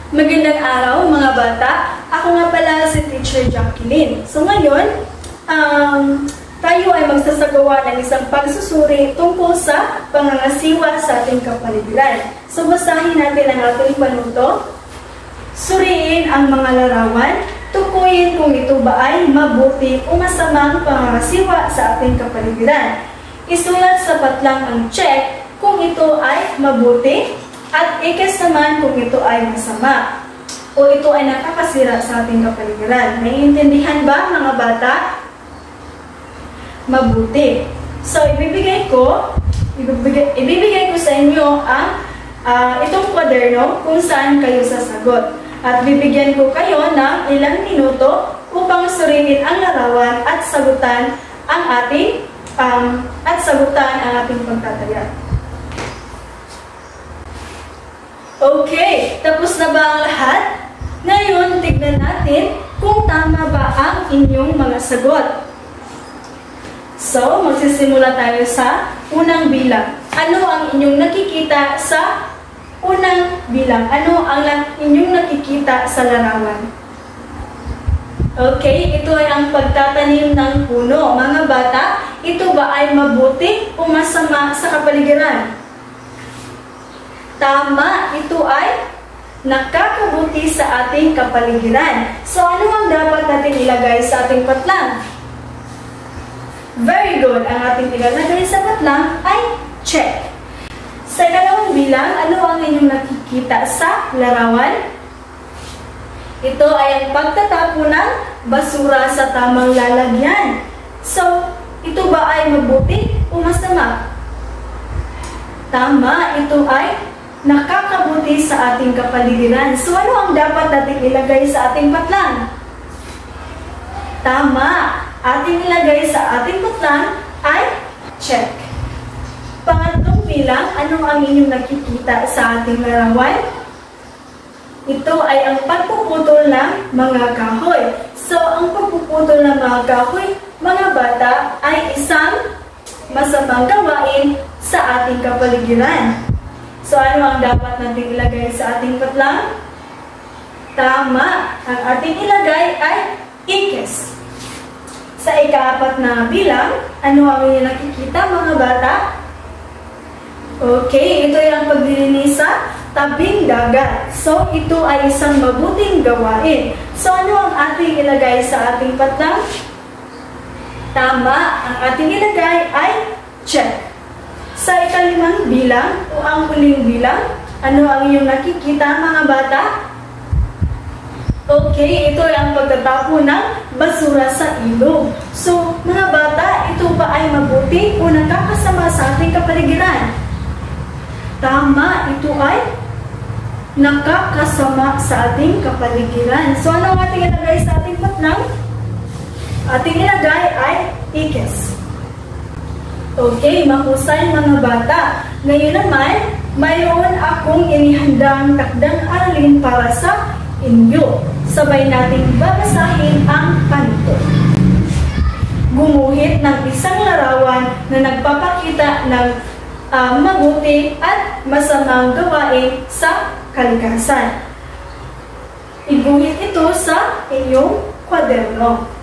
Magandang araw mga bata. Ako nga pala si Teacher Jacqueline. So ngayon, tayo ay magsasagawa ng isang pagsusuri tungkol sa pangangasiwa sa ating kapaligiran. So basahin natin ang ating panuto. Suriin ang mga larawan, tukuyin kung ito ba ay mabuti o masamang pangangasiwa sa ating kapaligiran. Isulat sa patlang ang check kung ito ay mabuti at ikas naman kung ito ay masama o ito ay nakakasira sa ating kapaligiran. Naiintindihan ba mga bata? Mabuti. So ibibigay ko sa inyo ang itong kwaderno kung saan kayo sasagot. At bibigyan ko kayo ng ilang minuto upang suriin ang larawan at sagutan ang ating pagtataya. Okay, tapos na ba ang lahat? Ngayon, tignan natin kung tama ba ang inyong mga sagot. So, magsisimula tayo sa unang bilang. Ano ang inyong nakikita sa unang bilang? Ano ang inyong nakikita sa larawan? Okay, ito ay ang pagtatanim ng puno. Mga bata, ito ba ay mabuti o masama sa kapaligiran? Tama, ito ay nakakabuti sa ating kapaligiran. So, ano ang dapat natin ilagay sa ating patlang? Very good. Ang ating ilalagay sa patlang ay check. Sa ikalawang bilang, ano ang inyong nakikita sa larawan? Ito ay ang pagtatapon ng basura sa tamang lalagyan. So, ito ba ay mabuti o masama? Tama, ito ay nakakabuti sa ating kapaligiran. So, ano ang dapat natin ilagay sa ating patlang? Tama, ating ilagay sa ating patlang ay check. Pangatlong bilang, ano ang inyong nakikita sa ating larawan? Ito ay ang pagpuputol ng mga kahoy. So, ang pagpuputol ng mga kahoy, mga bata, ay isang masamang gawain sa ating kapaligiran. So, ano ang dapat natin ilagay sa ating patlang? Tama, ang ating ilagay ay ikes. Sa ikaapat na bilang, ano ang inyong nakikita mga bata? Okay, ito ay ang paglilinis sa tabing dagat. So, ito ay isang mabuting gawain. So, ano ang ating ilagay sa ating patlang? Tama, ang ating ilagay ay check. Sa ikalimang bilang o ang huling bilang, ano ang iyong nakikita mga bata? Okay, ito ay ang pagtatapon ng basura sa ilog. So, mga bata, ito ba ay mabuti o nakakasama sa ating kapaligiran? Tama, ito ay nakakasama sa ating kapaligiran. So, ano ang ating ilagay sa ating patlang? Ating ilagay ay ikes. Okay, mahusay mga bata. Ngayon naman, mayroon akong inihandang takdang aralin para sa inyo. Sabay nating babasahin ang panuto. Gumuhit ng isang larawan na nagpapakita ng mabuti at masamang gawain sa kalikasan. Iguhit ito sa inyong kwaderno.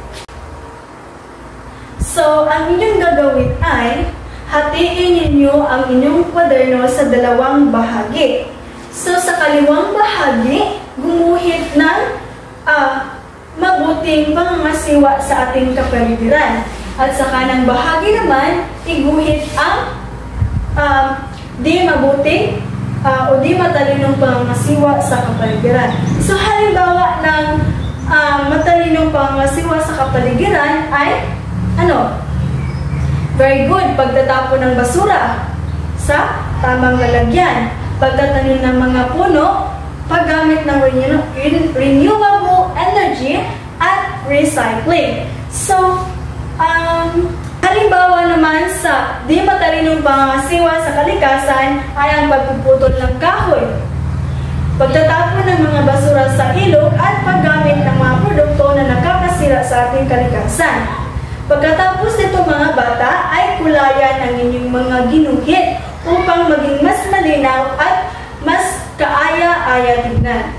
So, ang inyong gagawin ay hatiin ninyo ang inyong kwaderno sa dalawang bahagi. So, sa kaliwang bahagi, gumuhit ng mabuting pangangasiwa sa ating kapaligiran. At sa kanang bahagi naman, iguhit ang di mabuting o di matalinong pangangasiwa sa kapaligiran. So, halimbawa ng matalinong pangangasiwa sa kapaligiran ay ano? Very good. Pagtatapon ng basura sa tamang lalagyan. Pagtatanim ng mga puno, paggamit ng renewable energy at recycling. So, halimbawa naman sa di matalinong pangangasiwa sa kalikasan ay ang pagpuputol ng kahoy. Pagtatapon ng mga basura sa ilog at paggamit ng mga produkto na nakakasira sa ating kalikasan. Pagkatapos nito mga bata ay kulayan ang inyong mga ginuhit upang maging mas malinaw at mas kaaya-aya tignan.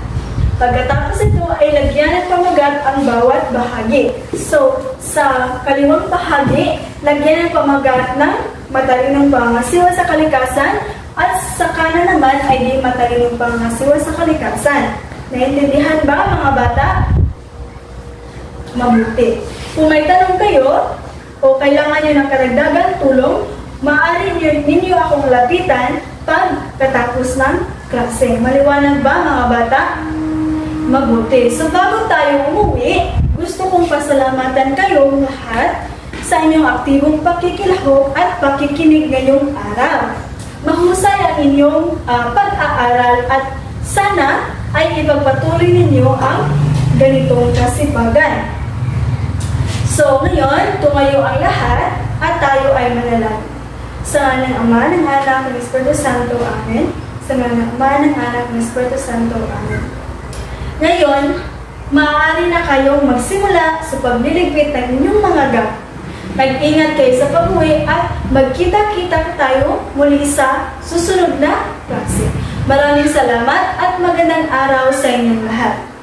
Pagkatapos ito ay lagyan ng pamagat ang bawat bahagi. So, sa kaliwang bahagi, lagyan ng pamagat ng matalinong pangasiwa sa kalikasan at sa kanan naman ay di matalinong pangasiwa sa kalikasan. Naintindihan ba mga bata? Mabuti. Kung may tanong kayo o kailangan nyo ng karagdagang tulong, maaari ninyo akong lapitan pagkatapos ng klase. Maliwanag ba mga bata? Mabuti. So bago tayo umuwi, gusto kong pasalamatan kayong lahat sa inyong aktibong pakikilahok at pakikinig ngayong araw. Mahusay ang inyong pag-aaral at sana ay ipagpatuloy ninyo ang ganitong kasipagan. So ngayon, tumayo ang lahat at tayo ay manalangin. Sa ngalan ng Ama, ng Anak, ng Espiritu Santo. Amen. Sa ngalan ng Ama, ng Anak, ng Espiritu Santo. Amen. Ngayon, maaari na kayong magsimula sa pagliligpit ng inyong mga gamit. Mag-ingat kayo sa pag-uwi at magkita-kita tayo muli sa susunod na klase. Maraming salamat at magandang araw sa inyong lahat.